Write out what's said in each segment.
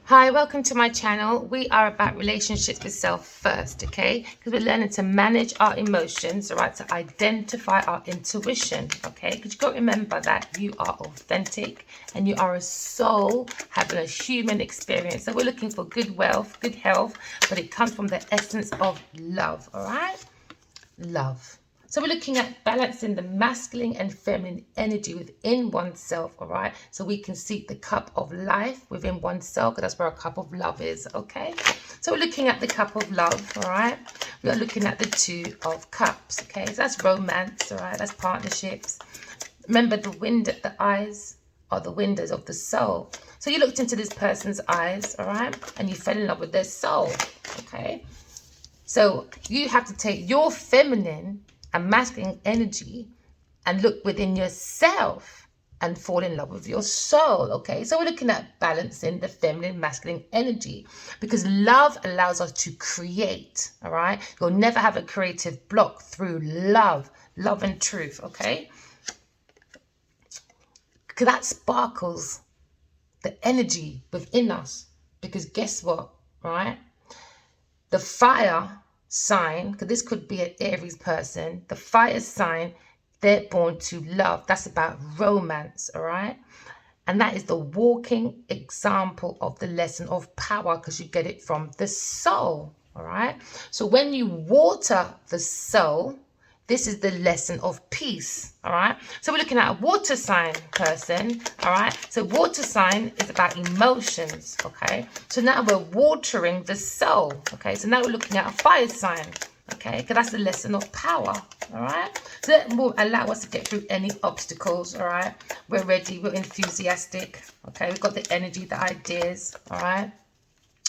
Hi, welcome to my channel. We are about relationships with self first, okay? Because we're learning to manage our emotions, all right? To identify our intuition, okay? Because you've got to remember that you are authentic and you are a soul having a human experience. So we're looking for good wealth, good health, but it comes from the essence of love, all right? Love. So we're looking at balancing the masculine and feminine energy within oneself, all right? So we can seek the cup of life within oneself, because that's where a cup of love is, okay? So we're looking at the cup of love, all right? We are looking at the two of cups, okay? So that's romance, all right? That's partnerships. Remember, the eyes are the windows of the soul. So you looked into this person's eyes, all right? And you fell in love with their soul, okay? So you have to take your feminine and masculine energy and look within yourself and fall in love with your soul, okay? So we're looking at balancing the feminine, masculine energy because love allows us to create, all right? You'll never have a creative block through love and truth, okay? Because that sparkles the energy within us because guess what, right? The fire sign, because this could be an Aries person, the fire sign, they're born to love. That's about romance, all right? And that is the walking example of the lesson of power because you get it from the soul, all right? So when you water the soul, this is the lesson of peace, all right? So we're looking at a water sign person, all right? So water sign is about emotions, okay? So now we're watering the soul, okay? So now we're looking at a fire sign, okay? Because that's the lesson of power, all right? So that will allow us to get through any obstacles, all right? We're ready, we're enthusiastic, okay? We've got the energy, the ideas, all right?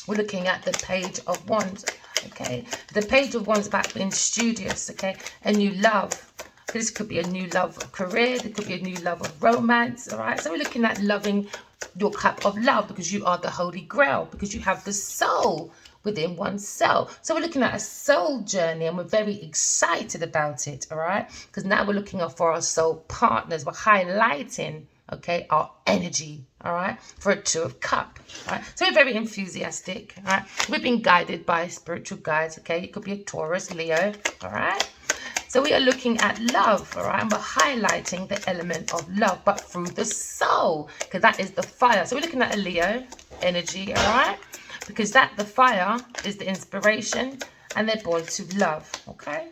We're looking at the Page of Wands, okay? The Page of Wands is about being studious, okay? A new love. This could be a new love of career. There could be a new love of romance, all right? So we're looking at loving your cup of love because you are the Holy Grail, because you have the soul within oneself. So we're looking at a soul journey and we're very excited about it, all right? Because now we're looking for our soul partners. We're highlighting, okay, our energy, all right, for a Two of Cup, all right? So we're very enthusiastic, all right? We've been guided by spiritual guides, okay? You could be a Taurus, Leo, all right? So we are looking at love, all right? And we're highlighting the element of love, but through the soul, because that is the fire. So we're looking at a Leo energy, all right? Because the fire is the inspiration and they're born to love, okay?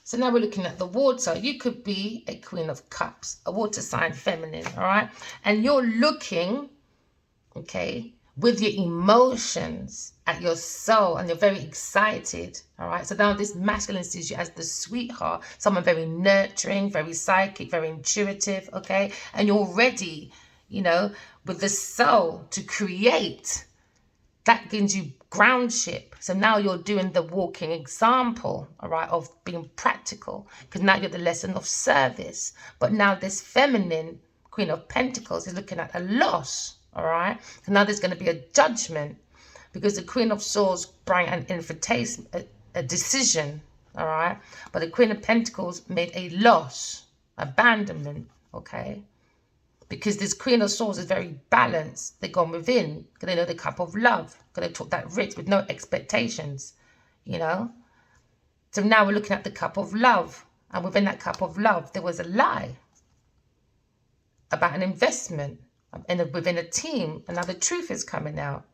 So now we're looking at the water. You could be a Queen of Cups, a water sign, feminine, all right? And you're looking, okay, with your emotions at your soul and you're very excited, all right? So now this masculine sees you as the sweetheart, someone very nurturing, very psychic, very intuitive, okay? And you're ready, you know, with the soul to create. That gives you groundship. So now you're doing the walking example, all right, of being practical, because now you're the lesson of service. But now this feminine Queen of Pentacles is looking at a loss, all right? So now there's going to be a judgment because the Queen of Swords bring an invitation, a decision, all right? But the Queen of Pentacles made a loss, abandonment, okay? Because this Queen of Swords is very balanced. They've gone within because they know the cup of love. Because they took that risk with no expectations, you know. So now we're looking at the cup of love. And within that cup of love, there was a lie about an investment within a team. And now the truth is coming out,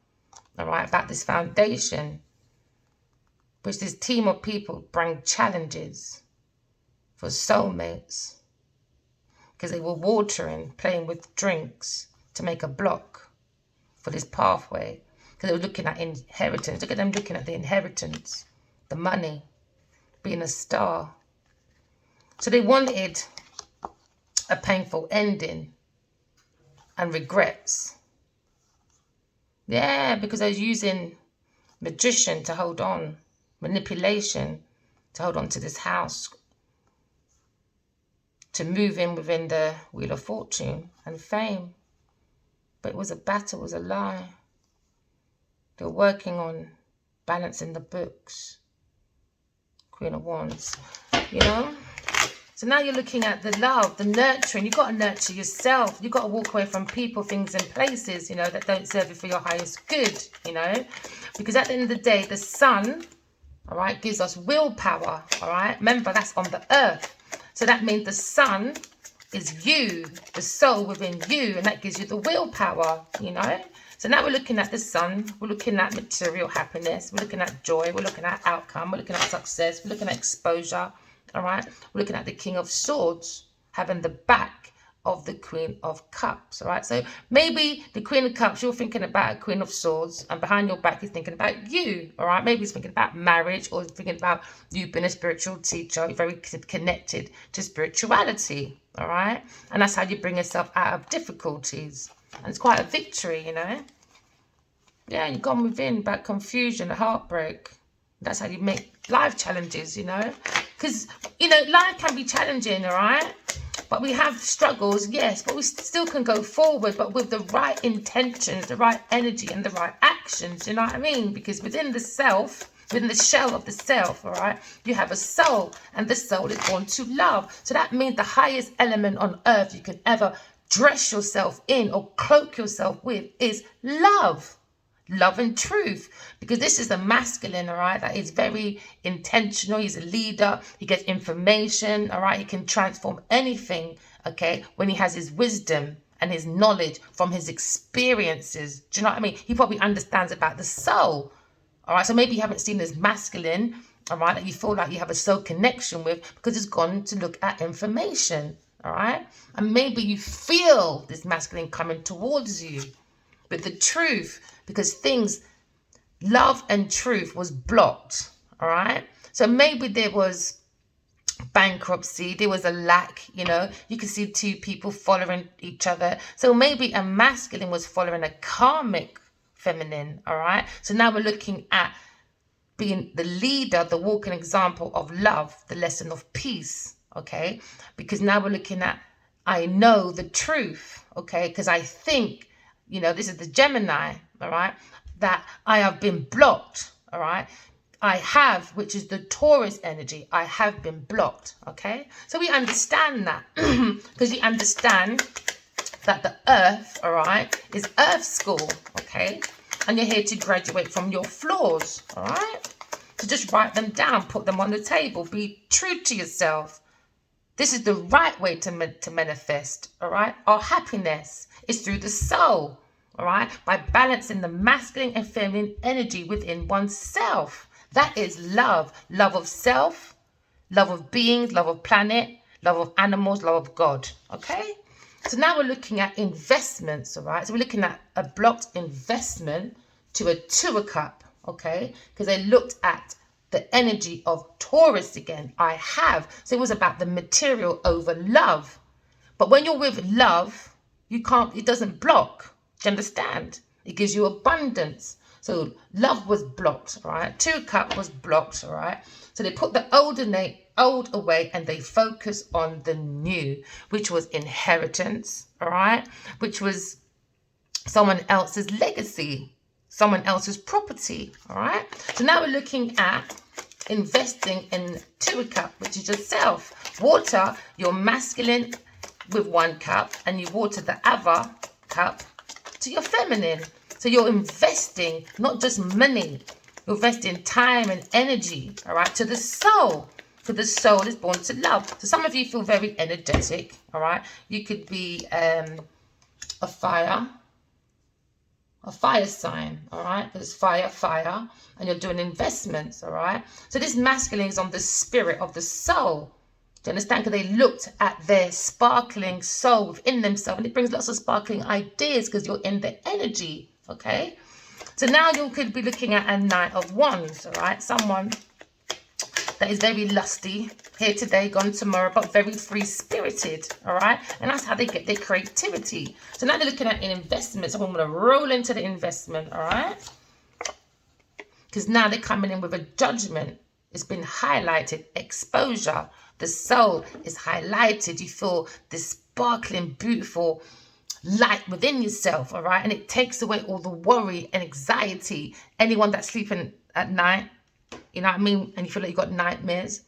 all right, about this foundation, which this team of people bring challenges for soulmates. Because they were watering, playing with drinks to make a block for this pathway. Because they were looking at inheritance. Look at them looking at the inheritance, the money, being a star. So they wanted a painful ending and regrets. Yeah, because they was using magician to hold on, manipulation to hold on to this house, to move in within the Wheel of Fortune and fame. But it was a battle, it was a lie. They were working on balancing the books. Queen of Wands, you know? So now you're looking at the love, the nurturing. You've got to nurture yourself. You've got to walk away from people, things and places, you know, that don't serve you for your highest good, you know. Because at the end of the day, the sun, all right, gives us willpower, all right. Remember, that's on the earth. So that means the sun is you, the soul within you, and that gives you the willpower, you know. So now we're looking at the sun, we're looking at material happiness, we're looking at joy, we're looking at outcome, we're looking at success, we're looking at exposure, all right. We're looking at the King of Swords having the back of the Queen of Cups, all right. So maybe the Queen of Cups, you're thinking about a Queen of Swords, and behind your back he's thinking about you, all right. Maybe he's thinking about marriage, or he's thinking about you being a spiritual teacher, you're very connected to spirituality, all right. And that's how you bring yourself out of difficulties, and it's quite a victory, you know. Yeah, you've gone within about confusion, heartbreak. That's how you make life challenges, you know. Because, you know, life can be challenging, all right? But we have struggles, yes, but we still can go forward, but with the right intentions, the right energy, and the right actions, you know what I mean? Because within the self, within the shell of the self, all right, you have a soul, and the soul is born to love. So that means the highest element on earth you can ever dress yourself in or cloak yourself with is love. Love and truth, because this is the masculine, all right, that is very intentional. He's a leader, he gets information, all right, he can transform anything, okay, when he has his wisdom and his knowledge from his experiences. Do you know what I mean? He probably understands about the soul, all right. So maybe you haven't seen this masculine, all right, that you feel like you have a soul connection with, because it's gone to look at information, all right. And maybe you feel this masculine coming towards you with the truth, because things, love and truth was blocked, all right? So maybe there was bankruptcy, there was a lack, you know, you can see two people following each other. So maybe a masculine was following a karmic feminine, all right? So now we're looking at being the leader, the walking example of love, the lesson of peace, okay? Because now we're looking at, I know the truth, okay? Because I think, you know, this is the Gemini, all right, that I have been blocked, all right. I have, which is the Taurus energy, I have been blocked, okay. So we understand that because you understand that the earth, all right, is earth school, okay. And you're here to graduate from your flaws, all right. So just write them down, put them on the table, be true to yourself. This is the right way to manifest, all right? Our happiness is through the soul, all right? By balancing the masculine and feminine energy within oneself. That is love. Love of self, love of beings, love of planet, love of animals, love of God, okay? So now we're looking at investments, all right? So we're looking at a blocked investment to a two of cup, okay? Because they looked at the energy of Taurus again. I have. So it was about the material over love. But when you're with love, you can't, it doesn't block. Do you understand? It gives you abundance. So love was blocked, all right? Two cup was blocked, all right? So they put the old away and they focus on the new, which was inheritance, all right? Which was someone else's legacy, someone else's property, all right? So now we're looking at investing in two of cup, which is yourself. Water your masculine with one cup, and you water the other cup to your feminine. So you're investing not just money, you're investing time and energy, all right, to the soul. For the soul is born to love. So some of you feel very energetic, all right. You could be a fire sign, all right? There's fire, and you're doing investments, all right? So this masculine is on the spirit of the soul. Do you understand? Because they looked at their sparkling soul within themselves, and it brings lots of sparkling ideas because you're in the energy, okay? So now you could be looking at a Knight of Wands, all right? Someone that is very lusty, here today, gone tomorrow, but very free-spirited, all right? And that's how they get their creativity. So now they're looking at an investment. So I'm going to roll into the investment, all right? Because now they're coming in with a judgment. It's been highlighted, exposure. The soul is highlighted. You feel this sparkling, beautiful light within yourself, all right? And it takes away all the worry and anxiety. Anyone that's sleeping at night, you know what I mean? And you feel like you've got nightmares.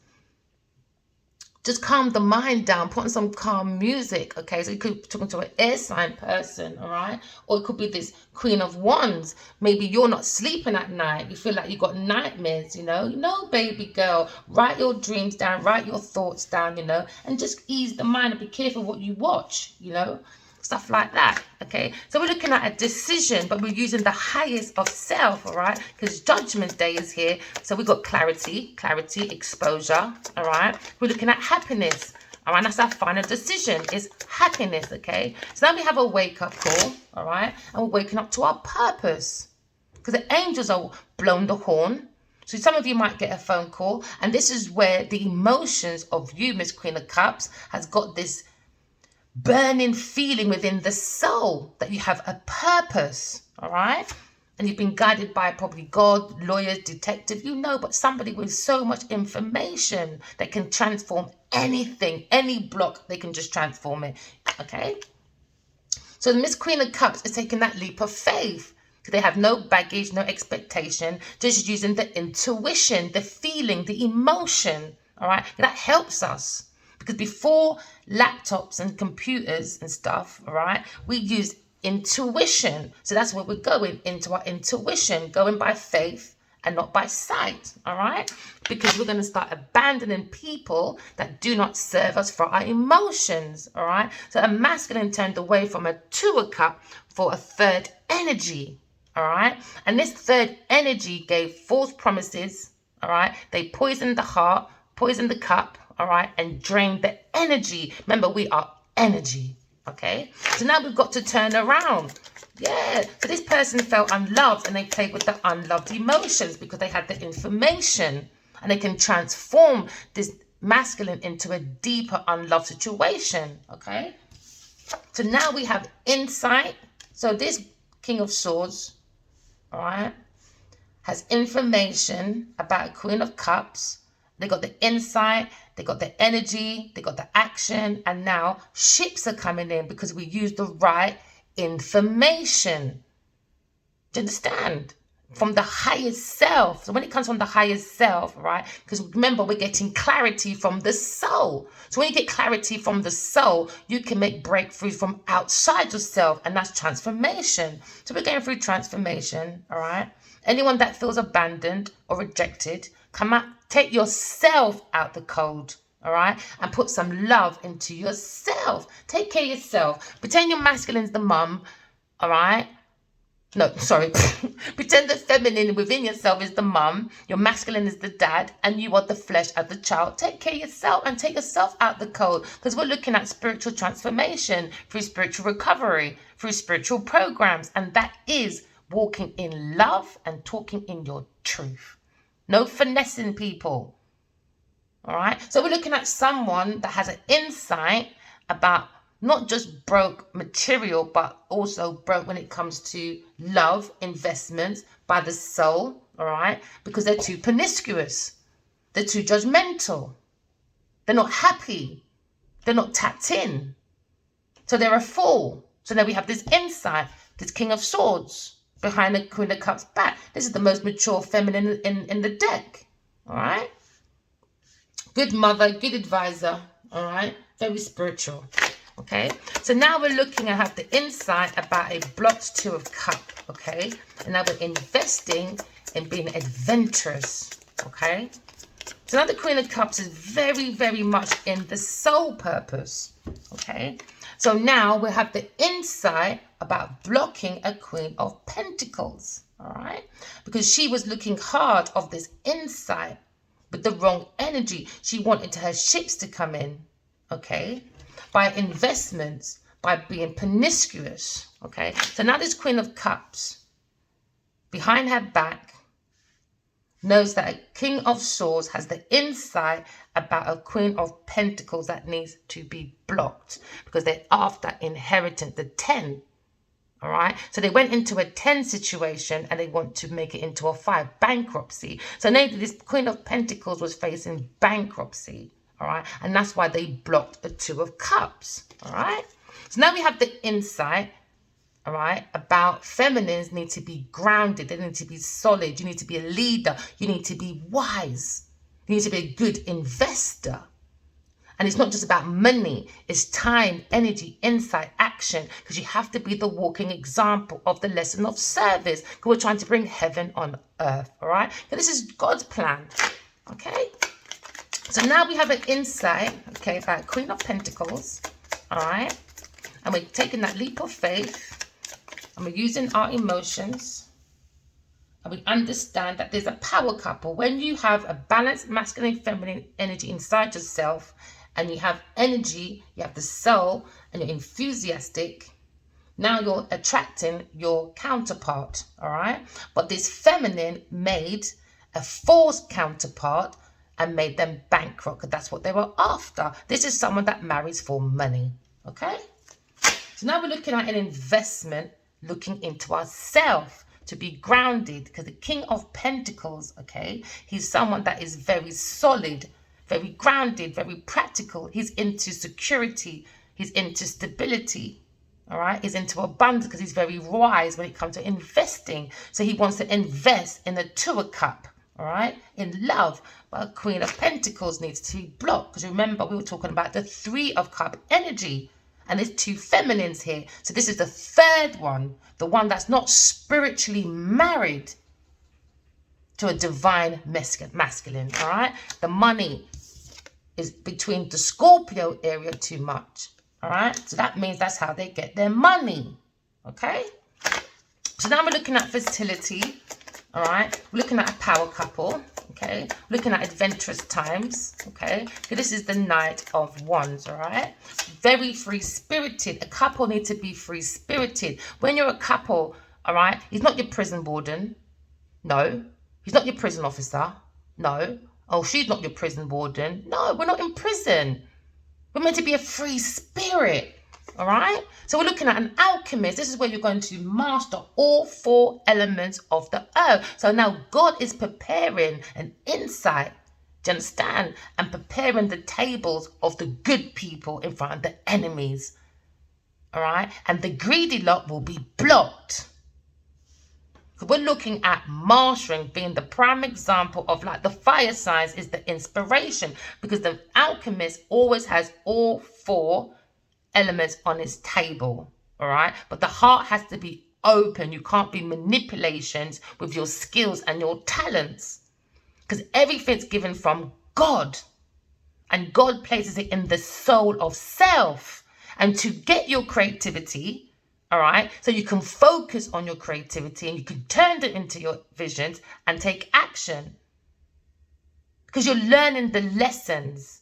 just calm the mind down, put on some calm music, okay? So you could be talking to an air sign person, all right? Or it could be this Queen of Wands. Maybe you're not sleeping at night. You feel like you got nightmares, you know? No, baby girl, write your dreams down, write your thoughts down, you know? And just ease the mind and be careful what you watch, you know? Stuff like that, okay? So we're looking at a decision, but we're using the highest of self, all right? Because Judgment Day is here. So we've got clarity, exposure, all right? We're looking at happiness, all right? That's our final decision, is happiness, okay? So now we have a wake-up call, all right? And we're waking up to our purpose. Because the angels are blowing the horn. So some of you might get a phone call, and this is where the emotions of you, Miss Queen of Cups, has got this burning feeling within the soul that you have a purpose, all right? And you've been guided by probably God, lawyers, detective, you know, but somebody with so much information that can transform anything, any block, they can just transform it, okay? So the Miss Queen of Cups is taking that leap of faith. They have no baggage, no expectation, just using the intuition, the feeling, the emotion, all right? That helps us. Because before laptops and computers and stuff, all right, we use intuition. So that's where we're going, into our intuition, going by faith and not by sight, all right? Because we're going to start abandoning people that do not serve us for our emotions, all right? So a masculine turned away from a 2 of Cups for a third energy, all right? And this third energy gave false promises, all right? They poisoned the heart, poisoned the cup, all right, and drain the energy. Remember, we are energy, okay? So now we've got to turn around. Yeah, so this person felt unloved and they played with the unloved emotions because they had the information and they can transform this masculine into a deeper unloved situation, okay? So now we have insight. So this King of Swords, all right, has information about a Queen of Cups. They got the insight, they got the energy, they got the action, and now ships are coming in because we use the right information. Do you understand? From the highest self. So when it comes from the highest self, right? Because remember, we're getting clarity from the soul. So when you get clarity from the soul, you can make breakthroughs from outside yourself, and that's transformation. So we're going through transformation, all right? Anyone that feels abandoned or rejected, come out, take yourself out the cold, all right? And put some love into yourself. Take care of yourself. Pretend your masculine's the mum, all right? No, sorry. Pretend the feminine within yourself is the mum, your masculine is the dad, and you are the flesh as the child. Take care of yourself and take yourself out the cold, because we're looking at spiritual transformation through spiritual recovery, through spiritual programs, and that is walking in love and talking in your truth. No finessing people. All right. So we're looking at someone that has an insight about not just broke material, but also broke when it comes to love, investments by the soul. All right. Because they're too promiscuous. They're too judgmental. They're not happy. They're not tapped in. So they're a fool. So now we have this insight, this King of Swords behind the Queen of Cups back. This is the most mature feminine in the deck. All right. Good mother, good advisor. All right. Very spiritual. Okay. So now we're looking at have the insight about a blocked 2 of Cups. Okay. And now we're investing in being adventurous. Okay. So now the Queen of Cups is very, very much in the soul purpose. Okay. So now we have the insight about blocking a Queen of Pentacles, all right? Because she was looking hard of this insight with the wrong energy. She wanted her ships to come in, okay? By investments, by being promiscuous, okay? So now this Queen of Cups, behind her back, knows that a King of Swords has the insight about a Queen of Pentacles that needs to be blocked because they're after inheritance, the 10. All right. So they went into a 10 situation and they want to make it into a 5, bankruptcy. So now this Queen of Pentacles was facing bankruptcy. All right. And that's why they blocked a 2 of Cups. All right. So now we have the insight. All right, about feminines need to be grounded. They need to be solid. You need to be a leader. You need to be wise. You need to be a good investor. And it's not just about money, it's time, energy, insight, action, because you have to be the walking example of the lesson of service, because we're trying to bring heaven on earth, all right? So this is God's plan, okay? So now we have an insight, okay, about Queen of Pentacles, all right? And we're taking that leap of faith, and we're using our emotions, and we understand that there's a power couple. When you have a balanced masculine, feminine energy inside yourself, and you have energy, you have the soul, and you're enthusiastic, now you're attracting your counterpart, all right? But this feminine made a forced counterpart and made them bankrupt, because that's what they were after. This is someone that marries for money, okay? So now we're looking at an investment, looking into ourselves to be grounded, because the King of Pentacles, okay, he's someone that is very solid, very grounded, very practical. He's into security. He's into stability. All right. He's into abundance because he's very wise when it comes to investing. So he wants to invest in the Two of Cups. All right. In love. But a Queen of Pentacles needs to be blocked, because remember, we were talking about the Three of Cups energy. And there's two feminines here. So this is the third one, the one that's not spiritually married to a divine masculine, all right? The money is between the Scorpio area too much, all right? So that means that's how they get their money, okay? So now we're looking at fertility, all right? We're looking at a power couple, okay? We're looking at adventurous times, okay? So this is the Knight of Wands, all right? Very free-spirited. A couple need to be free-spirited. When you're a couple, all right, he's not your prison warden, no. He's not your prison officer. No. Oh, she's not your prison warden. No, we're not in prison. We're meant to be a free spirit. All right? So we're looking at an alchemist. This is where you're going to master all four elements of the earth. So now God is preparing an insight. Do you understand? And preparing the tables of the good people in front of the enemies. All right? And the greedy lot will be blocked. So we're looking at mastering, being the prime example of, like, the fire signs is the inspiration, because the alchemist always has all four elements on his table, all right? But the heart has to be open. You can't be manipulations with your skills and your talents, because everything's given from God, and God places it in the soul of self. And to get your creativity, all right, so you can focus on your creativity and you can turn it into your visions and take action, because you're learning the lessons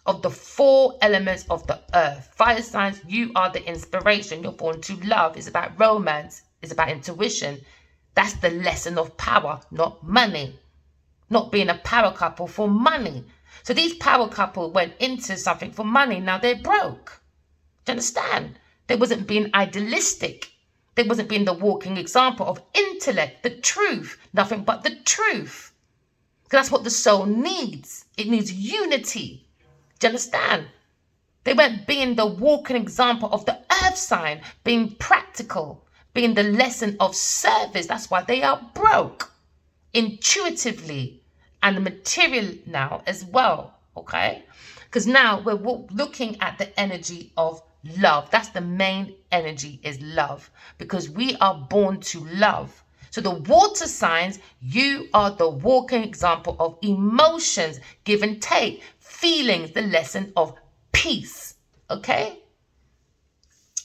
of the four elements of the earth. Fire signs, you are the inspiration. You're born to love. It's about romance. It's about intuition. That's the lesson of power, not money. Not being a power couple for money. So these power couple went into something for money. Now they're broke. Do you understand? They wasn't being idealistic. They wasn't being the walking example of intellect, the truth, nothing but the truth. Because that's what the soul needs. It needs unity. Do you understand? They weren't being the walking example of the earth sign, being practical, being the lesson of service. That's why they are broke intuitively and material now as well, okay? Because now we're looking at the energy of love. That's the main energy, is love, because we are born to love. So the water signs, you are the walking example of emotions, give and take, feelings, the lesson of peace, okay?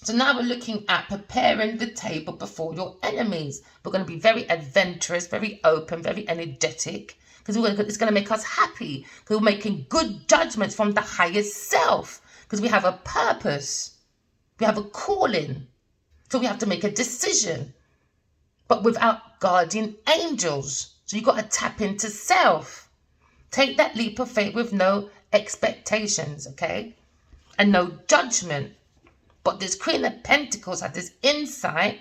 So now we're looking at preparing the table before your enemies. We're going to be very adventurous, very open, very energetic, because it's going to make us happy, because we're making good judgments from the highest self, because we have a purpose, we have a calling, so we have to make a decision, but without guardian angels. So you've got to tap into self. Take that leap of faith with no expectations, okay? And no judgment. But this Queen of Pentacles had this insight.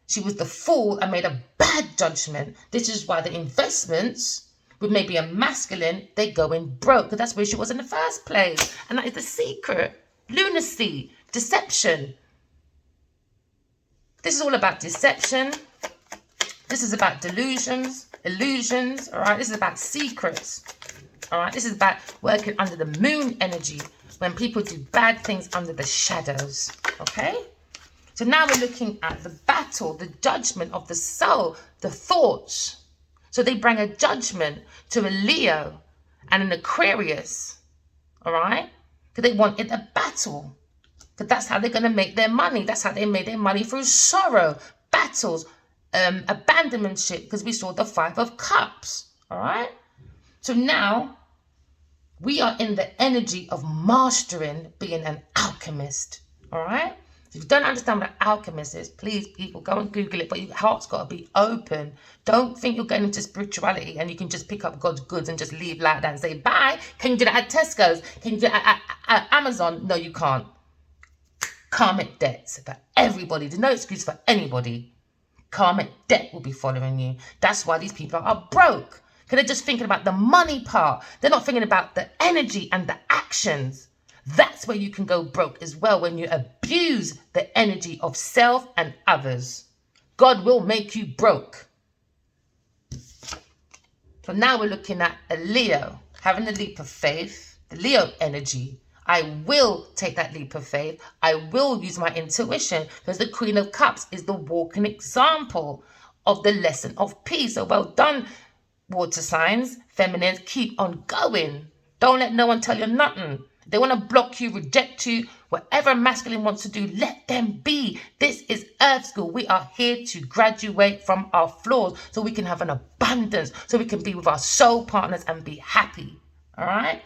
She was the fool and made a bad judgment. This is why the investments with maybe a masculine, they go in broke, because that's where she was in the first place. And that is the secret. Lunacy, deception. This is all about deception. This is about delusions, illusions, all right? This is about secrets, all right? This is about working under the moon energy, when people do bad things under the shadows. Okay? So now we're looking at the battle, the judgment of the soul, the thoughts. So they bring a judgment to a Leo and an Aquarius. All right? Because they wanted a battle. Because that's how they're going to make their money. That's how they made their money, through sorrow, battles, abandonmentship. Because we saw the 5 of Cups. All right? So now we are in the energy of mastering being an alchemist. All right? If you don't understand what an alchemist is, please, people, go and Google it. But your heart's got to be open. Don't think you're getting into spirituality and you can just pick up God's goods and just leave like that and say, bye. Can you do that at Tesco's? Can you do that at Amazon? No, you can't. Karmic debts for everybody. There's no excuse for anybody. Karmic debt will be following you. That's why these people are broke. Because they're just thinking about the money part. They're not thinking about the energy and the actions. That's where you can go broke as well, when you abuse the energy of self and others. God will make you broke. So now we're looking at a Leo, having a leap of faith, the Leo energy. I will take that leap of faith. I will use my intuition, because the Queen of Cups is the walking example of the lesson of peace. So well done, water signs, feminines, keep on going. Don't let no one tell you nothing. They want to block you, reject you, whatever masculine wants to do, let them be. This is Earth School. We are here to graduate from our flaws so we can have an abundance, so we can be with our soul partners and be happy. All right?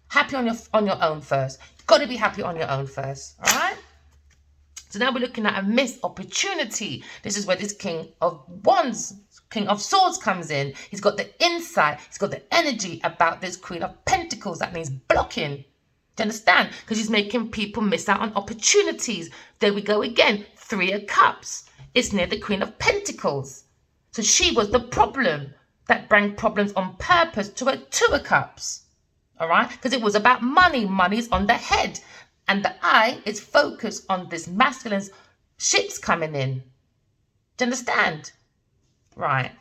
Happy on your own first. You've got to be happy on your own first. All right? So now we're looking at a missed opportunity. This is where this King of Wands, King of Swords comes in. He's got the insight. He's got the energy about this Queen of Pentacles. That means blocking. Do you understand? Because he's making people miss out on opportunities. There we go again. 3 of Cups. It's near the Queen of Pentacles. So she was the problem that brought problems on purpose to a 2 of Cups. All right? Because it was about money. Money's on the head. And the eye is focused on this masculine ships coming in. Do you understand? Right.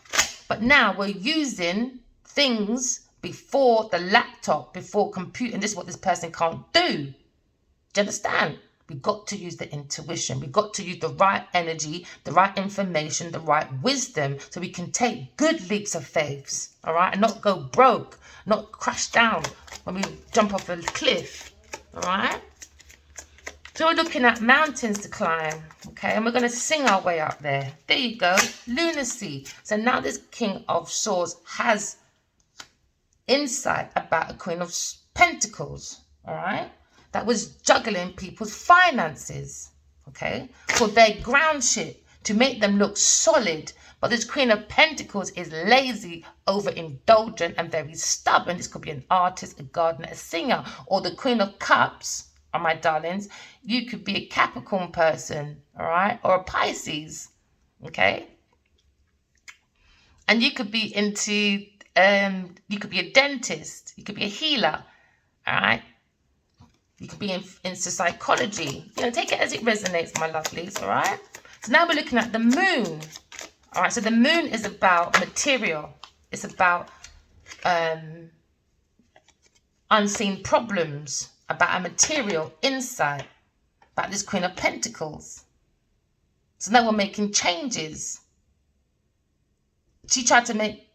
But now we're using things before the laptop, before computer, and this is what this person can't do. Do you understand? We've got to use the intuition. We've got to use the right energy, the right information, the right wisdom, so we can take good leaps of faith, all right? And not go broke, not crash down when we jump off a cliff, all right? So we're looking at mountains to climb, okay? And we're going to sing our way up there. There you go, lunacy. So now this King of Swords has insight about a Queen of Pentacles, all right? That was juggling people's finances, okay? For their ground ship, to make them look solid. But this Queen of Pentacles is lazy, overindulgent, and very stubborn. This could be an artist, a gardener, a singer. Or the Queen of Cups, oh my darlings, you could be a Capricorn person, all right? Or a Pisces, okay? And you could be into... you could be a dentist, you could be a healer, all right? You could be into psychology. You know, take it as it resonates, my lovelies, all right? So now we're looking at the moon, all right? So the moon is about material. It's about unseen problems, about a material insight, about this Queen of Pentacles. So now we're making changes. She tried to make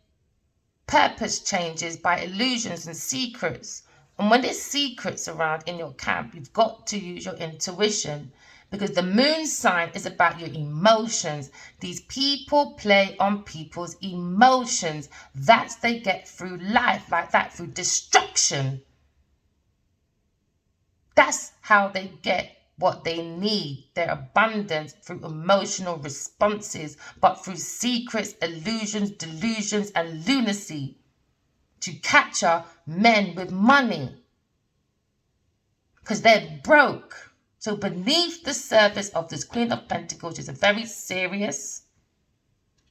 purpose changes by illusions and secrets. And when there's secrets around in your camp, you've got to use your intuition, because the moon sign is about your emotions. These people play on people's emotions. That's they get through life like that, through destruction. That's how they get what they need, their abundance, through emotional responses, but through secrets, illusions, delusions, and lunacy, to capture men with money, because they're broke. So beneath the surface of this Queen of Pentacles is a very serious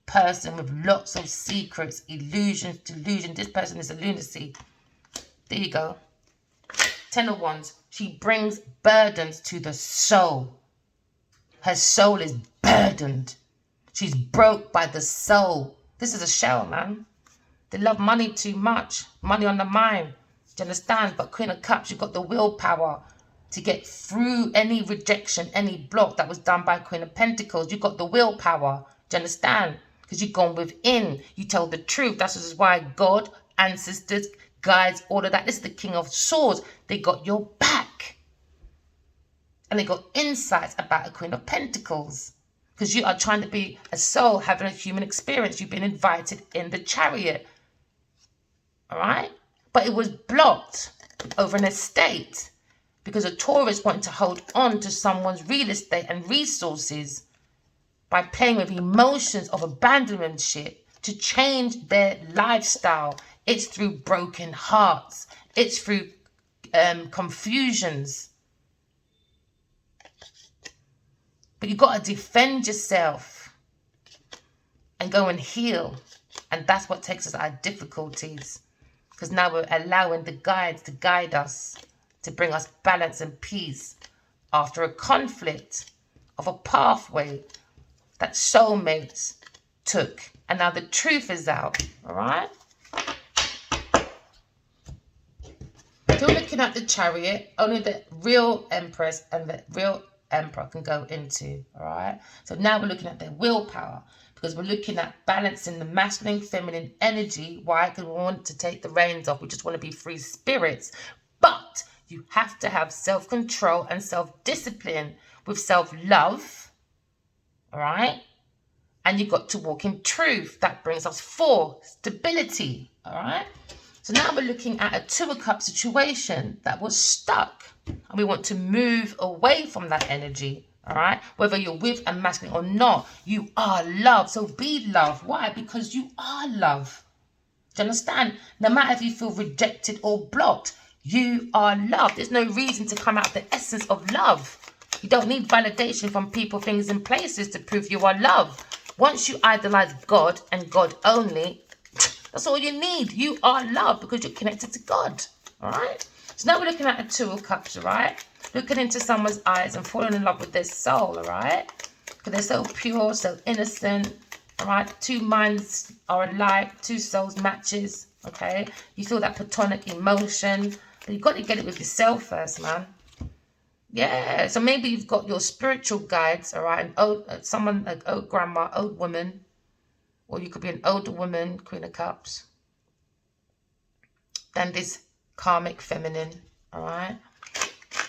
person with lots of secrets, illusions, delusions. This person is a lunacy. There you go. 10 of Wands. She brings burdens to the soul. Her soul is burdened. She's broke by the soul. This is a shell, man. They love money too much. Money on the mind. Do you understand? But Queen of Cups, you've got the willpower. to get through any rejection, any block that was done by Queen of Pentacles. You got the willpower. Do you understand? Because you've gone within. You tell the truth. That's why God, ancestors, guides, all of that. This is the King of Swords. They got your back. And they got insights about a Queen of Pentacles. Because you are trying to be a soul having a human experience. You've been invited in the chariot. All right? But it was blocked over an estate. Because a Taurus wanted to hold on to someone's real estate and resources by playing with emotions of abandonmentship to change their lifestyle. It's through broken hearts. It's through confusions. But you've got to defend yourself and go and heal. And that's what takes us out of difficulties. Because now we're allowing the guides to guide us, to bring us balance and peace after a conflict of a pathway that soulmates took. And now the truth is out, all right? If you're looking at the chariot, only the real empress and the real emperor can go into, all right? So now we're looking at their willpower, because we're looking at balancing the masculine, feminine energy. Why? Because we want to take the reins off. We just want to be free spirits. But you have to have self-control and self-discipline with self-love, all right? And you've got to walk in truth. That brings us stability, all right? So now we're looking at a Two of Cups situation that was stuck. And we want to move away from that energy, all right? Whether you're with a masculine or not, you are love. So be love. Why? Because you are love. Do you understand? No matter if you feel rejected or blocked, you are love. There's no reason to come out of the essence of love. You don't need validation from people, things, and places to prove you are love. Once you idolize God and God only, that's all you need. You are love because you're connected to God, all right? So now we're looking at a Two of Cups, all right? Looking into someone's eyes and falling in love with their soul, all right? Because they're so pure, so innocent, all right? Two minds are alike, two souls matches, okay? You feel that platonic emotion, but you've got to get it with yourself first, man. Yeah, so maybe you've got your spiritual guides, all right? An old grandma, old woman, or you could be an older woman, Queen of Cups. Then this karmic feminine, all right?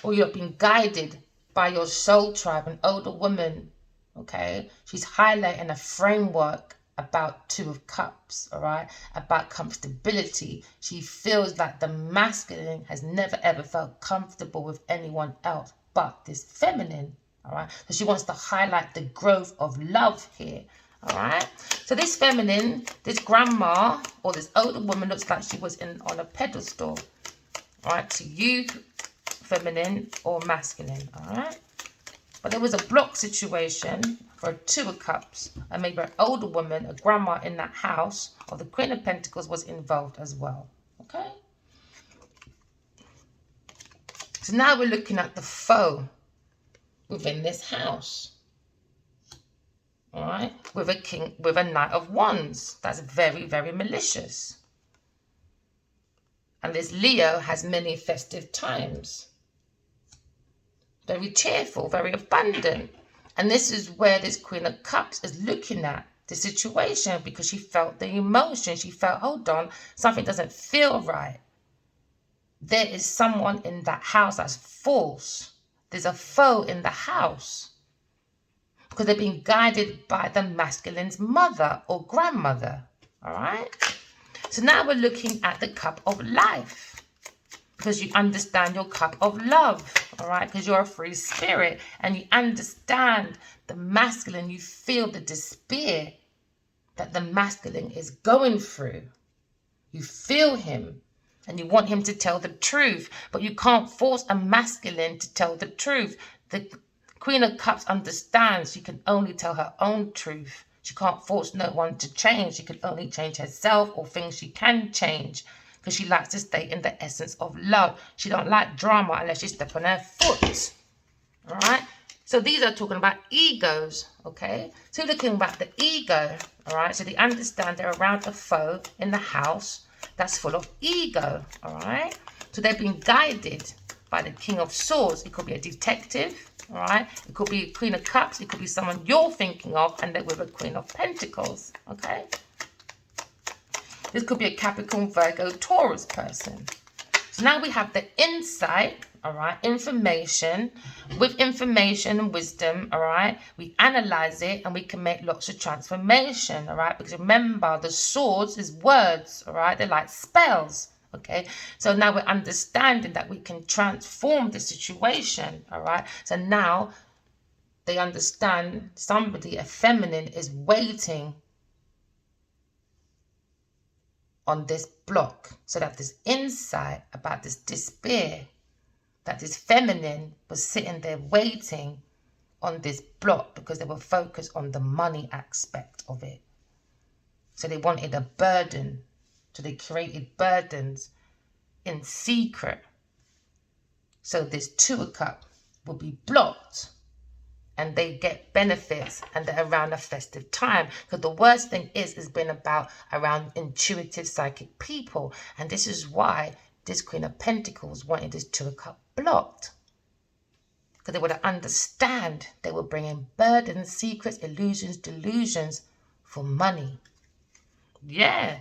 Or you're being guided by your soul tribe, an older woman, okay? She's highlighting a framework about Two of Cups, all right? About comfortability. She feels like the masculine has never ever felt comfortable with anyone else but this feminine, all right? So she wants to highlight the growth of love here, all right? So this feminine, this grandma or this older woman looks like she was on a pedestal, all right? To you, feminine or masculine, all right? But there was a block situation for a Two of Cups, and maybe an older woman, a grandma in that house, or the Queen of Pentacles was involved as well, okay? So now we're looking at the foe within this house, all right? With a Knight of Wands. That's very, very malicious. And this Leo has many festive times. Very cheerful, very abundant. And this is where this Queen of Cups is looking at the situation, because she felt the emotion. She felt, hold on, something doesn't feel right. There is someone in that house that's false. There's a foe in the house. Because they're being guided by the masculine's mother or grandmother. All right? So now we're looking at the cup of life. Because you understand your cup of love, all right? Because you're a free spirit and you understand the masculine. You feel the despair that the masculine is going through. You feel him and you want him to tell the truth, but you can't force a masculine to tell the truth. The Queen of Cups understands she can only tell her own truth. She can't force no one to change. She can only change herself or things she can change. Because she likes to stay in the essence of love. She don't like drama unless she step on her foot. All right? So these are talking about egos, okay? So looking about the ego, all right? So they understand they're around a foe in the house that's full of ego, all right? So they're being guided by the King of Swords. It could be a detective, all right? It could be Queen of Cups. It could be someone you're thinking of, and they're with a Queen of Pentacles, okay? This could be a Capricorn, Virgo, Taurus person. So now we have the insight, all right, information. With information and wisdom, all right, we analyze it and we can make lots of transformation, all right? Because remember, the swords is words, all right? They're like spells, okay? So now we're understanding that we can transform the situation, all right? So now they understand somebody, a feminine, is waiting on this block, so that this insight about this despair, that this feminine was sitting there waiting on this block because they were focused on the money aspect of it. So they wanted a burden. So they created burdens in secret. So this Two of Cups will be blocked and they get benefits, and they're around a festive time. Because the worst thing is been about around intuitive psychic people. And this is why this Queen of Pentacles wanted this Two of Cups blocked. Because they would understand they were bringing burdens, secrets, illusions, delusions for money. Yeah,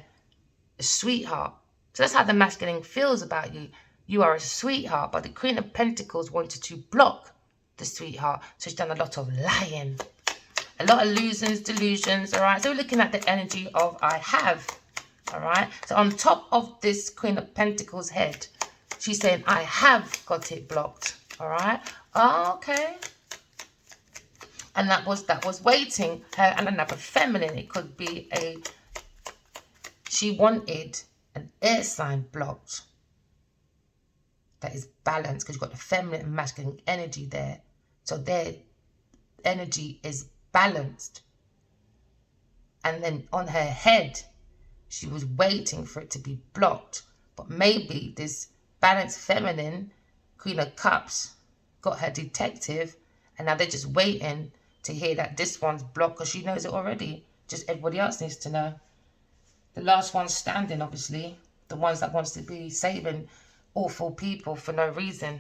a sweetheart. So that's how the masculine feels about you. You are a sweetheart, but the Queen of Pentacles wanted to block the sweetheart. So she's done a lot of lying, a lot of illusions, delusions, all right? So we're looking at the energy of I have, all right? So on top of this Queen of Pentacles head, she's saying, I have got it blocked, all right? Oh, okay. And that was waiting. Her and another feminine. It could be she wanted an air sign blocked that is balanced, because you've got the feminine and masculine energy there. So their energy is balanced. And then on her head, she was waiting for it to be blocked. But maybe this balanced feminine, Queen of Cups, got her detective, and now they're just waiting to hear that this one's blocked, because she knows it already. Just everybody else needs to know. The last one standing, obviously. The ones that wants to be saving awful people for no reason.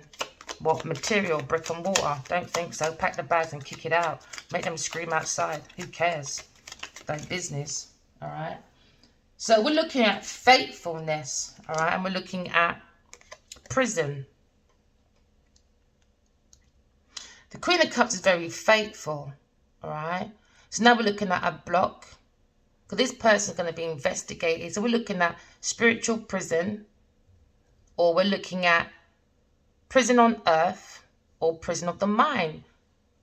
What, material, brick and mortar? Don't think so. Pack the bags and kick it out. Make them scream outside. Who cares? Their business. All right. So we're looking at faithfulness. All right. And we're looking at prison. The Queen of Cups is very faithful. All right. So now we're looking at a block. Because this person's going to be investigated. So we're looking at spiritual prison. Or we're looking at prison on earth, or prison of the mind.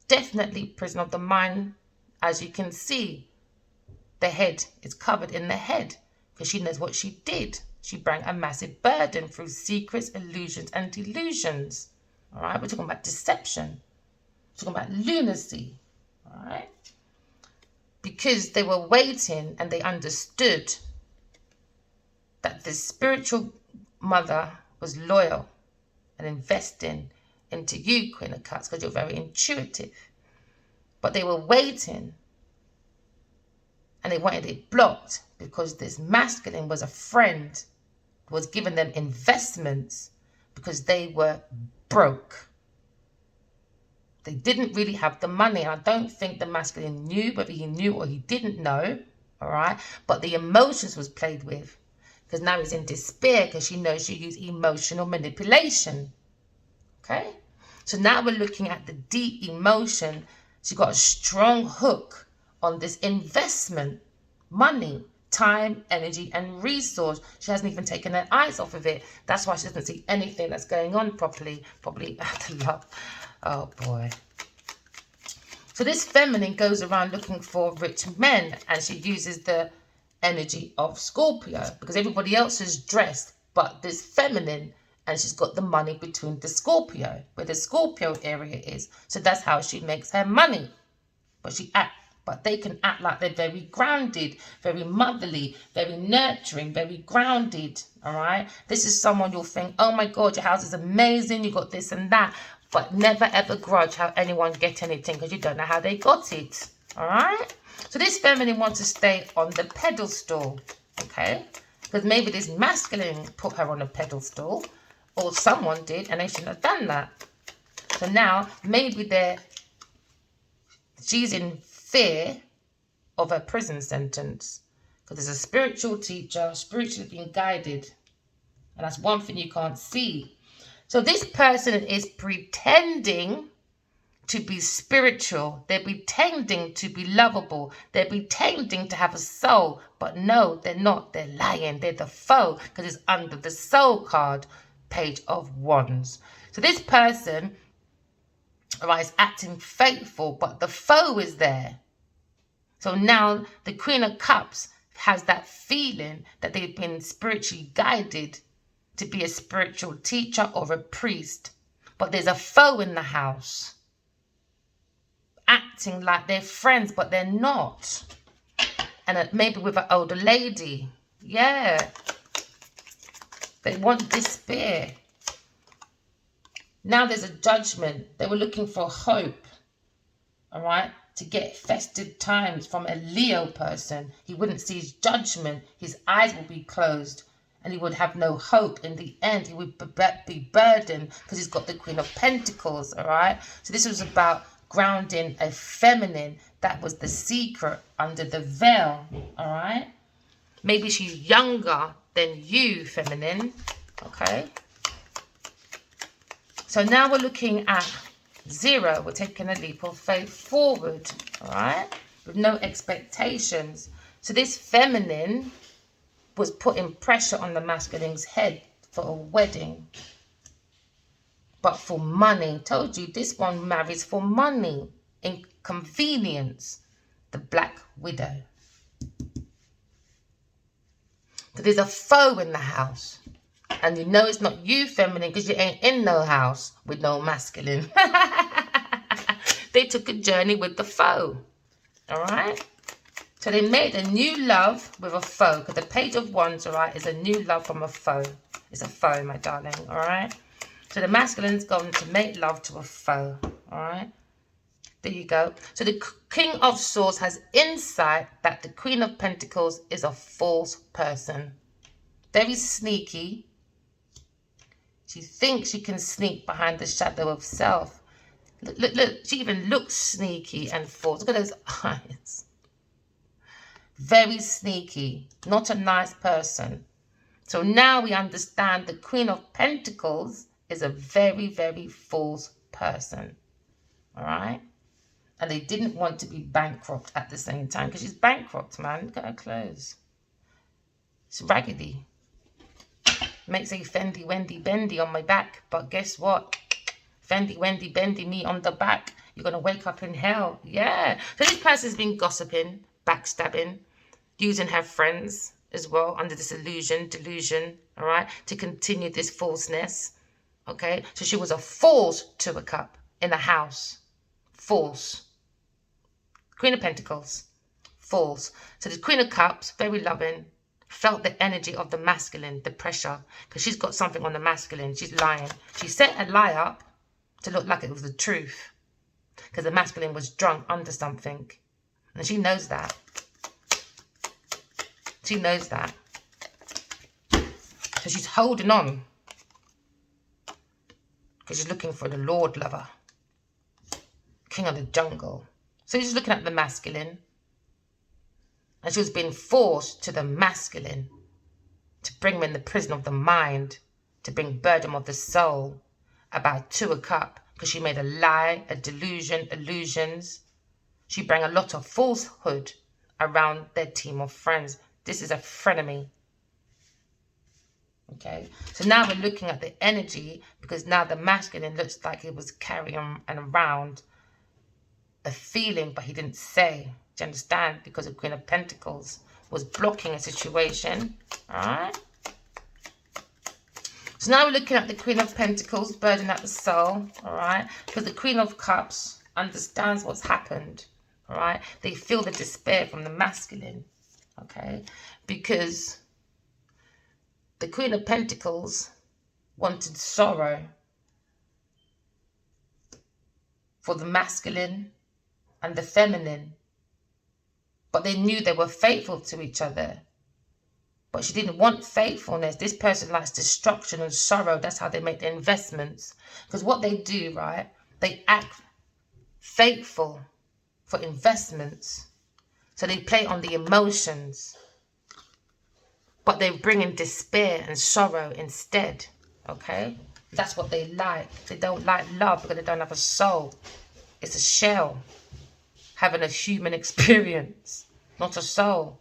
Definitely prison of the mind. As you can see, the head is covered in the head, because she knows what she did. She brought a massive burden through secrets, illusions, and delusions. All right, we're talking about deception. We're talking about lunacy. All right, because they were waiting and they understood that the spiritual mother was loyal and investing into you, Queen of Cups, because you're very intuitive. But they were waiting and they wanted it blocked because this masculine was a friend, was giving them investments because they were broke. They didn't really have the money. And I don't think the masculine knew, whether he knew or he didn't know, all right? But the emotions was played with. Because now he's in despair because she knows she used emotional manipulation. Okay? So now we're looking at the deep emotion. She got a strong hook on this investment. Money, time, energy, and resource. She hasn't even taken her eyes off of it. That's why she doesn't see anything that's going on properly. Probably at the love. Oh, boy. So this feminine goes around looking for rich men. And she uses the energy of Scorpio, because everybody else is dressed but this feminine, and she's got the money between the Scorpio, where the Scorpio area is. So that's how she makes her money. But they can act like they're very grounded, very motherly, very nurturing, very grounded. All right, this is someone you'll think, oh my God, your house is amazing, you got this and that, but never ever grudge how anyone get anything, because you don't know how they got it. All right. So this feminine wants to stay on the pedestal, okay? Because maybe this masculine put her on a pedestal, or someone did, and they shouldn't have done that. So now maybe she's in fear of a prison sentence because there's a spiritual teacher, spiritually being guided, and that's one thing you can't see. So this person is pretending to be spiritual. They're pretending to be lovable. They're pretending to have a soul. But no, they're not. They're lying. They're the foe because it's under the soul card, Page of Wands. So this person, right, is acting faithful, but the foe is there. So now the Queen of Cups has that feeling that they've been spiritually guided to be a spiritual teacher or a priest. But there's a foe in the house, acting like they're friends, but they're not. And maybe with an older lady. Yeah. They want despair. Now there's a judgment. They were looking for hope. All right. To get festive times from a Leo person. He wouldn't see his judgment. His eyes will be closed. And he would have no hope. In the end, he would be burdened because he's got the Queen of Pentacles. All right. So this was about grounding a feminine. That was the secret under the veil. All right. Maybe she's younger than you, feminine. Okay. So now we're looking at 0. We're taking a leap of faith forward. All right. With no expectations. So this feminine was putting pressure on the masculine's head for a wedding. But for money. Told you this one marries for money. Inconvenience. The Black Widow. So there's a foe in the house. And you know it's not you, feminine, because you ain't in no house with no masculine. They took a journey with the foe. All right? So they made a new love with a foe. Because the Page of Wands, all right, is a new love from a foe. It's a foe, my darling, all right? So the masculine's going to make love to a foe, all right? There you go. So the King of Swords has insight that the Queen of Pentacles is a false person. Very sneaky. She thinks she can sneak behind the shadow of self. Look, look, look. She even looks sneaky and false. Look at those eyes. Very sneaky. Not a nice person. So now we understand the Queen of Pentacles is a very, very false person. All right? And they didn't want to be bankrupt at the same time. Because she's bankrupt, man. Look at her clothes. It's raggedy. Makes a Fendi, Wendy, Bendy on my back. But guess what? Fendi, Wendy, Bendy, me on the back. You're going to wake up in hell. Yeah. So this person's been gossiping, backstabbing, using her friends as well under this delusion, all right, to continue this falseness. Okay. So she was a false 2 of Cups in the house. False. Queen of Pentacles. False. So the Queen of Cups, very loving, felt the energy of the masculine, the pressure, because she's got something on the masculine. She's lying. She set a lie up to look like it was the truth, because the masculine was drunk under something, and she knows that. She knows that. So she's holding on because she's looking for the Lord lover, King of the jungle. So she's looking at the masculine. And she was being forced to the masculine to bring him in the prison of the mind, to bring burden of the soul, about 2 of Cups, because she made a lie, a delusion, illusions. She brought a lot of falsehood around their team of friends. This is a frenemy. Okay, so now we're looking at the energy, because now the masculine looks like he was carrying around a feeling, but he didn't say. Do you understand? Because the Queen of Pentacles was blocking a situation. All right. So now we're looking at the Queen of Pentacles, burden at the soul. All right. Because the Queen of Cups understands what's happened. All right. They feel the despair from the masculine. Okay. Because the Queen of Pentacles wanted sorrow for the masculine and the feminine. But they knew they were faithful to each other. But she didn't want faithfulness. This person likes destruction and sorrow. That's how they make their investments. Because what they do, right, they act faithful for investments. So they play on the emotions. But they bring in despair and sorrow instead. Okay? That's what they like. They don't like love because they don't have a soul. It's a shell. Having a human experience. Not a soul.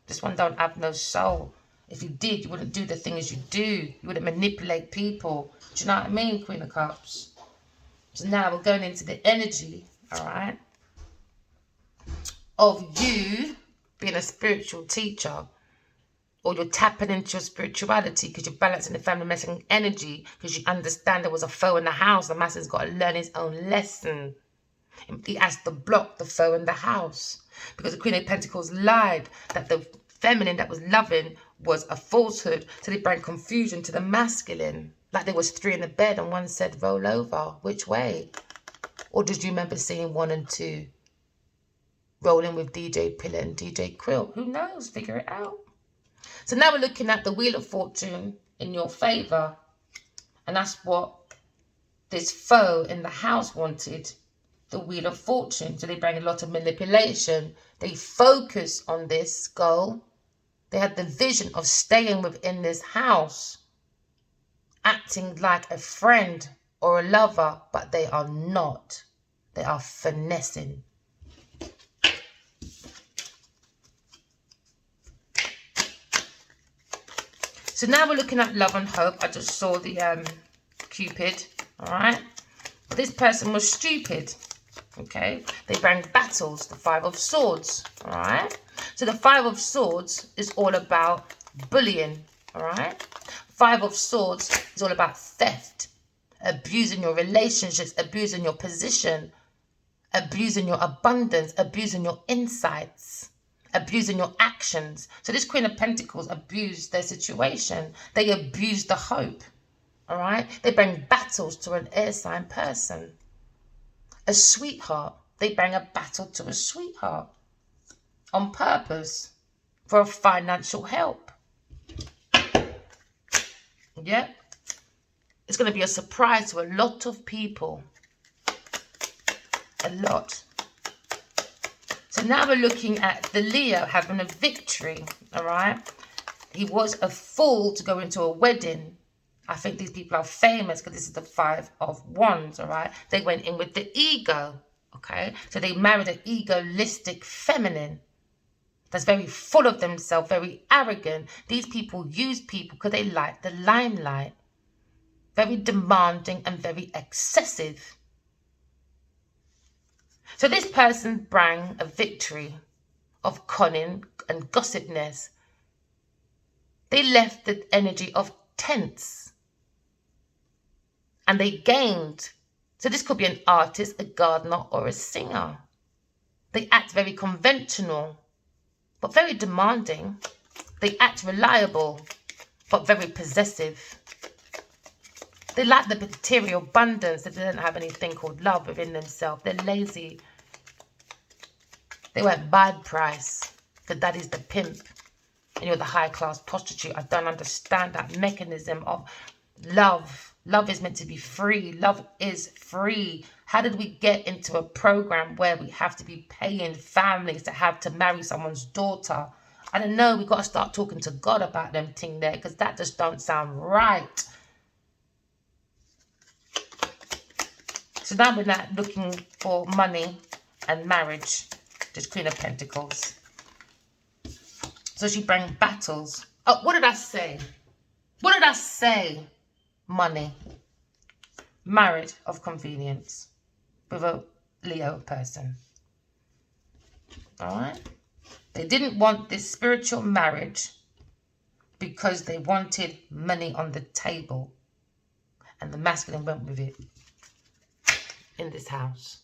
This one don't have no soul. If you did, you wouldn't do the things you do. You wouldn't manipulate people. Do you know what I mean, Queen of Cups? So now we're going into the energy, all right, of you being a spiritual teacher. Or you're tapping into your spirituality because you're balancing the family messing energy because you understand there was a foe in the house. The master's got to learn his own lesson. He has to block the foe in the house because the Queen of Pentacles lied that the feminine that was loving was a falsehood. So they bring confusion to the masculine. Like there was 3 in the bed and one said roll over. Which way? Or did you remember seeing 1 and 2 rolling with DJ Pillar and DJ Quilt? Who knows? Figure it out. So now we're looking at the Wheel of Fortune in your favour. And that's what this foe in the house wanted. The Wheel of Fortune. So they bring a lot of manipulation. They focus on this goal. They had the vision of staying within this house. Acting like a friend or a lover. But they are not. They are finessing. So now we're looking at love and hope. I just saw the Cupid, all right? This person was stupid, okay? They bring battles, the 5 of Swords, all right? So the 5 of Swords is all about bullying, all right? 5 of Swords is all about theft, abusing your relationships, abusing your position, abusing your abundance, abusing your insights. Abusing your actions. So this Queen of Pentacles abused their situation. They abused the hope. All right? They bring battles to an air sign person. A sweetheart. They bring a battle to a sweetheart. On purpose. For financial help. Yeah? It's going to be a surprise to a lot of people. A lot. So now we're looking at the Leo having a victory, all right? He was a fool to go into a wedding. I think these people are famous because this is the 5 of Wands, all right? They went in with the ego, okay? So they married an egoistic feminine that's very full of themselves, very arrogant. These people use people because they like the limelight. Very demanding and very excessive. So this person brought a victory of cunning and gossipness. They left the energy of tense. And they gained. So this could be an artist, a gardener, or a singer. They act very conventional, but very demanding. They act reliable, but very possessive. They like the material abundance. They don't have anything called love within themselves. They're lazy. They went bad price because that is the pimp and you're the high class prostitute. I don't understand that mechanism of love. Love is meant to be free. Love is free. How did we get into a program where we have to be paying families to have to marry someone's daughter? I don't know. We've got to start talking to God about them thing there because that just don't sound right. So now we're not looking for money and marriage. This Queen of Pentacles. So she brings battles. Oh, what did I say? What did I say? Money. Marriage of convenience. With a Leo person. Alright? They didn't want this spiritual marriage because they wanted money on the table. And the masculine went with it. In this house.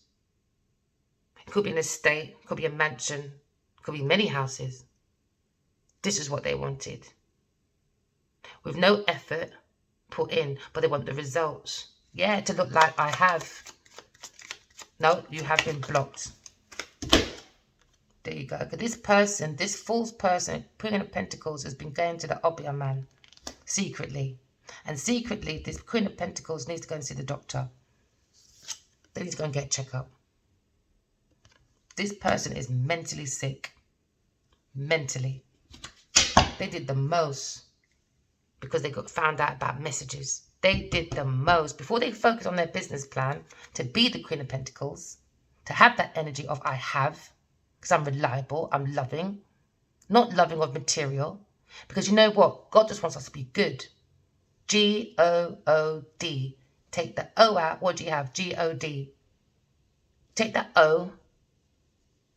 It could be an estate, could be a mansion, could be many houses. This is what they wanted. With no effort put in, but they want the results. Yeah, to look like I have. No, you have been blocked. There you go. Because this person, this false person, Queen of Pentacles, has been going to the Obia man secretly. And secretly, this Queen of Pentacles needs to go and see the doctor. They need to go and get a checkup. This person is mentally sick. Mentally. They did the most because they got found out about messages. They did the most. Before they focused on their business plan to be the Queen of Pentacles, to have that energy of I have, because I'm reliable, I'm loving, not loving of material. Because you know what? God just wants us to be good. G-O-O-D. Take the O out. What do you have? G-O-D. Take that O.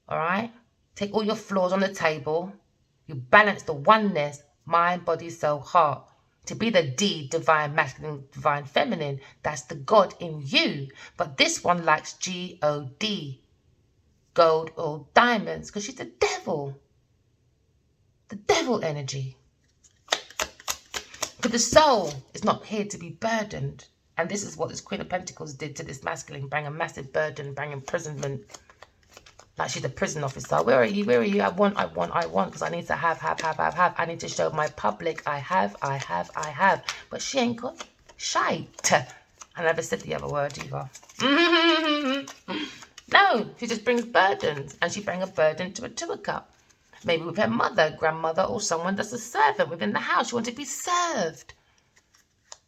All right? Take all your flaws on the table. You balance the oneness, mind, body, soul, heart. To be the D, divine, masculine, divine, feminine. That's the God in you. But this one likes G-O-D. Gold or diamonds. Because she's the devil. The devil energy. But the soul is not here to be burdened. And this is what this Queen of Pentacles did to this masculine. Bring a massive burden, bring imprisonment. Like she's a prison officer. Where are you? Where are you? I want. Because I need to have. I need to show my public I have. But she ain't got shite. I never said the other word either. No, she just brings burdens. And she brings a burden to a Two of Cups. Maybe with her mother, grandmother, or someone that's a servant within the house. You want to be served.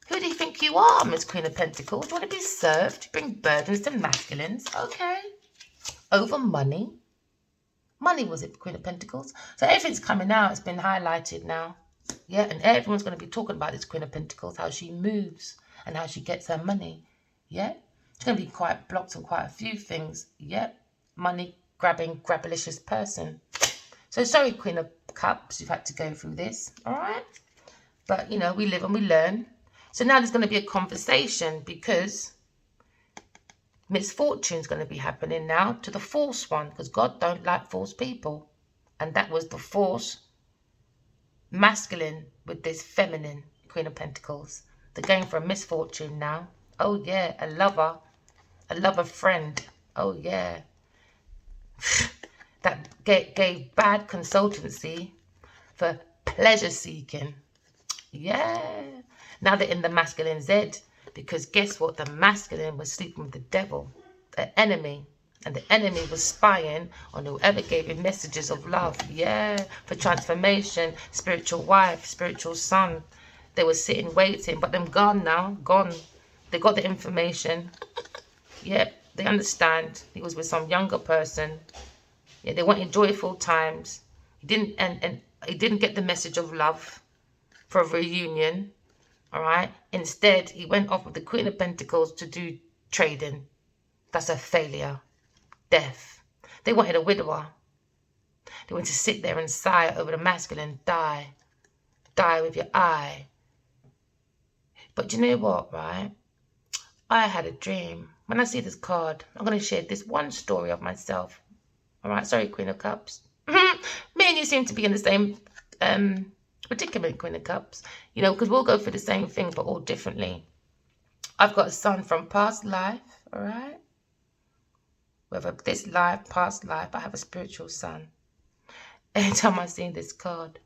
Who do you think you are, Miss Queen of Pentacles? You want to be served? You bring burdens to masculines. Okay. Over money. Money was it, Queen of Pentacles. So everything's coming out. It's been highlighted now. Yeah, and everyone's going to be talking about this Queen of Pentacles, how she moves and how she gets her money. Yeah. She's going to be quite blocked on quite a few things. Yeah. Money grabbing, grabbalicious person. So sorry, Queen of Cups, you've had to go through this. All right. But, you know, we live and we learn. So now there's going to be a conversation because misfortune's going to be happening now to the false one, because God don't like false people. And that was the false masculine with this feminine Queen of Pentacles. They're going for a misfortune now. Oh yeah, a lover friend. Oh yeah. That gave bad consultancy for pleasure seeking. Yeah. Now they're in the masculine Z. Because guess what? The masculine was sleeping with the devil, the enemy. And the enemy was spying on whoever gave him messages of love. Yeah, for transformation, spiritual wife, spiritual son. They were sitting, waiting, but them gone now, gone. They got the information. Yep, they understand. He was with some younger person. Yeah, they wanted joyful times. He didn't, and he didn't get the message of love for a reunion. All right. Instead, he went off with the Queen of Pentacles to do trading. That's a failure. Death. They wanted a widower. They wanted to sit there and sigh over the masculine. Die. Die with your eye. But you know what, right? I had a dream. When I see this card, I'm going to share this one story of myself. All right. Sorry, Queen of Cups. Me and you seem to be in the same predicament, Queen of Cups, you know, because we'll go for the same thing but all differently. I've got a son from past life, all right? Whether this life, past life, I have a spiritual son. Anytime I see this card,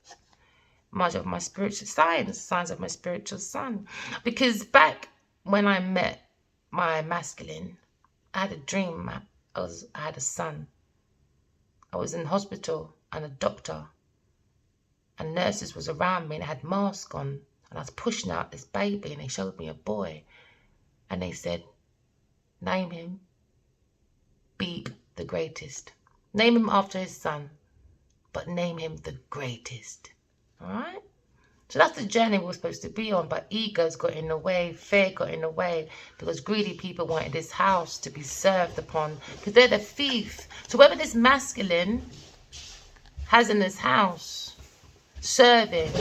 much of my spiritual signs of my spiritual son. Because back when I met my masculine, I had a dream. I had a son. I was in hospital and a doctor and nurses was around me and I had masks on and I was pushing out this baby and they showed me a boy and they said, name him Beep the greatest. Name him after his son, but name him the greatest. All right? So that's the journey we're supposed to be on, but egos got in the way, fear got in the way, because greedy people wanted this house to be served upon, because they're the thief. So whoever this masculine has in this house, serving,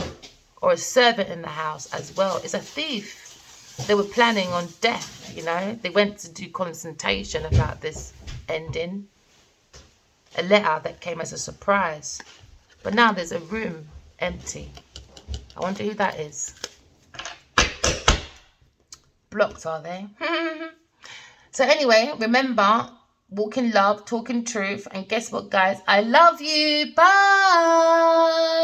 or a servant in the house as well, is a thief. They were planning on death, you know. They went to do consultation about this ending. A letter that came as a surprise. But now there's a room empty. I wonder who that is. Blocked, are they? So anyway, remember, walking love, talking truth. And guess what, guys? I love you. Bye.